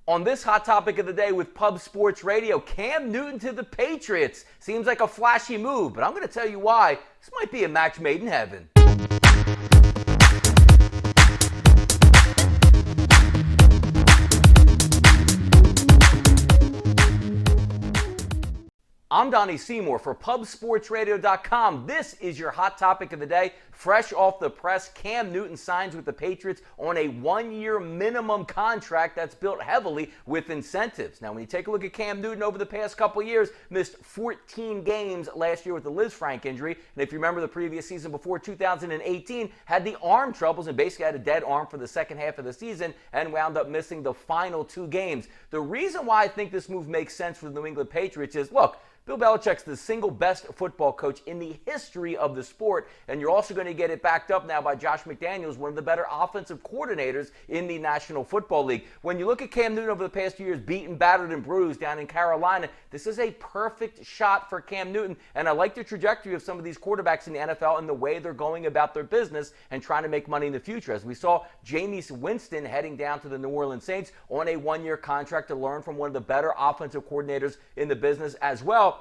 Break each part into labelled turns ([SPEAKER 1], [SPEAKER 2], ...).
[SPEAKER 1] On this hot topic of the day with Pub Sports Radio, Cam Newton to the Patriots. Seems like a flashy move, but I'm going to tell you why. This might be a match made in heaven. I'm Donnie Seymour for PubSportsRadio.com. This is your hot topic of the day. Fresh off the press, Cam Newton signs with the Patriots on a one-year minimum contract that's built heavily with incentives. Now, when you take a look at Cam Newton over the past couple of years, missed 14 games last year with the Liz Frank injury. And if you remember the previous season before 2018, had the arm troubles and basically had a dead arm for the second half of the season and wound up missing the final 2 games. The reason why I think this move makes sense for the New England Patriots is, look, Bill Belichick's the single best football coach in the history of the sport, and you're also going to get it backed up now by Josh McDaniels, one of the better offensive coordinators in the National Football League. When you look at Cam Newton over the past 2 years, beaten, battered, and bruised down in Carolina, this is a perfect shot for Cam Newton, and I like the trajectory of some of these quarterbacks in the NFL and the way they're going about their business and trying to make money in the future. As we saw Jameis Winston heading down to the New Orleans Saints on a one-year contract to learn from one of the better offensive coordinators in the business as well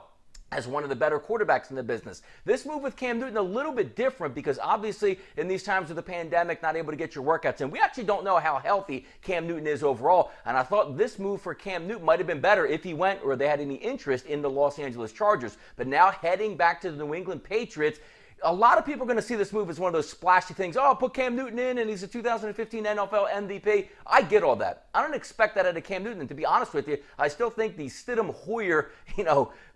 [SPEAKER 1] as one of the better quarterbacks in the business. This move with Cam Newton a little bit different because obviously in these times of the pandemic, not able to get your workouts in, we actually don't know how healthy Cam Newton is overall. And I thought this move for Cam Newton might have been better if he went or they had any interest in the Los Angeles Chargers. But now heading back to the New England Patriots, a lot of people are going to see this move as one of those splashy things. Oh, put Cam Newton in and he's a 2015 NFL MVP. I get all that. I don't expect that out of Cam Newton. And to be honest with you, I still think the Stidham-Hoyer,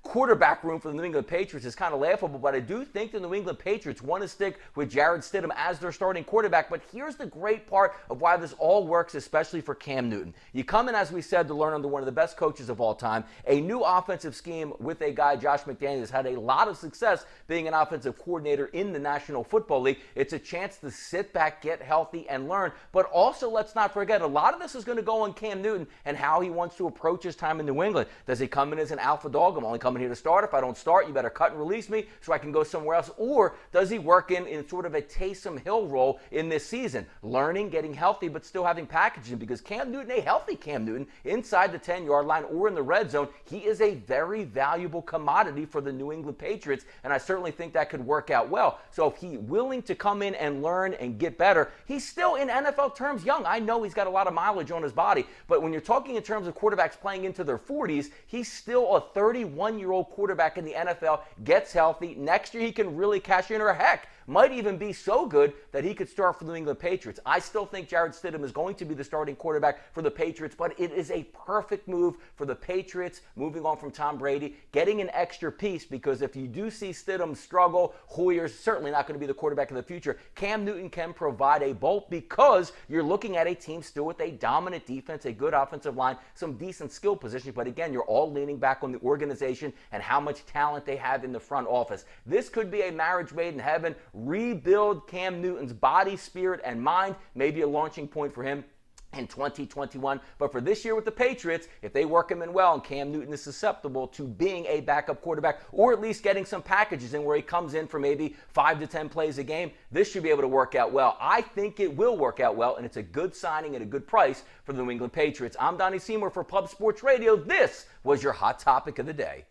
[SPEAKER 1] quarterback room for the New England Patriots is kind of laughable, but I do think the New England Patriots want to stick with Jarrett Stidham as their starting quarterback. But here's the great part of why this all works, especially for Cam Newton. You come in, as we said, to learn under one of the best coaches of all time, a new offensive scheme with a guy, Josh McDaniels, has had a lot of success being an offensive coordinator in the National Football League. It's a chance to sit back, get healthy, and learn. But also, let's not forget, a lot of this is going to go on Cam Newton and how he wants to approach his time in New England. Does he come in as an alpha dog? I'm only coming here to start. If I don't start, you better cut and release me so I can go somewhere else. Or does he work in sort of a Taysom Hill role in this season, learning, getting healthy, but still having packaging? Because Cam Newton, a healthy Cam Newton, inside the 10-yard line or in the red zone, he is a very valuable commodity for the New England Patriots, and I certainly think that could work out well. So if he's willing to come in and learn and get better, he's still, in NFL terms, young. I know he's got a lot of mileage on his body, but when you're talking in terms of quarterbacks playing into their 40s, he's still a 31-year-old quarterback in the NFL, gets healthy. Next year he can really cash in, or heck, might even be so good that he could start for the New England Patriots. I still think Jarrett Stidham is going to be the starting quarterback for the Patriots, but it is a perfect move for the Patriots, moving on from Tom Brady, getting an extra piece, because if you do see Stidham struggle, Hoyer's certainly not going to be the quarterback of the future. Cam Newton can provide a bolt because you're looking at a team still with a dominant defense, a good offensive line, some decent skill positions, but again, you're all leaning back on the organization and how much talent they have in the front office. This could be a marriage made in heaven. Rebuild Cam Newton's body, spirit, and mind. Maybe a launching point for him in 2021. But for this year with the Patriots, if they work him in well and Cam Newton is susceptible to being a backup quarterback, or at least getting some packages in where he comes in for maybe 5 to 10 plays a game, this should be able to work out well. I think it will work out well, and it's a good signing at a good price for the New England Patriots. I'm Donnie Seymour for Pub Sports Radio. This was your hot topic of the day.